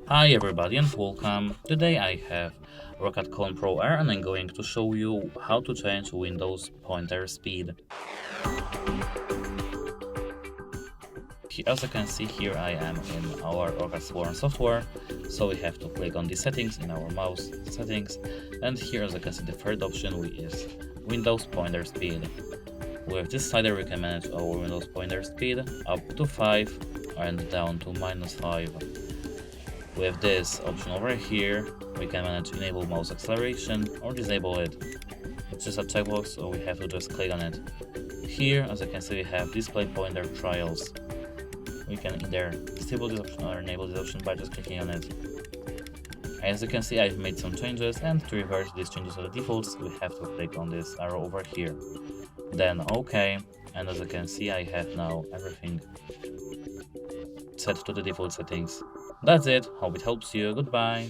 Hi everybody and welcome. Today I have ROCCAT Kone Pro Air and I'm going to show you how to change Windows pointer speed. As you can see here, I am in our ROCCAT Swarm software, so we have to click on the settings in our mouse settings, and here as you can see the third option is Windows pointer speed. With this slider we can manage our Windows pointer speed up to 5 and down to -5. With this option over here, we can manage enable mouse acceleration or disable it. It's just a checkbox, so we have to just click on it. Here, as you can see, we have display pointer trials. We can either disable this option or enable this option by just clicking on it. As you can see, I've made some changes, and to revert these changes to the defaults, we have to click on this arrow over here. Then OK, and as you can see, I have now everything set to the default settings. That's it, hope it helps you, goodbye!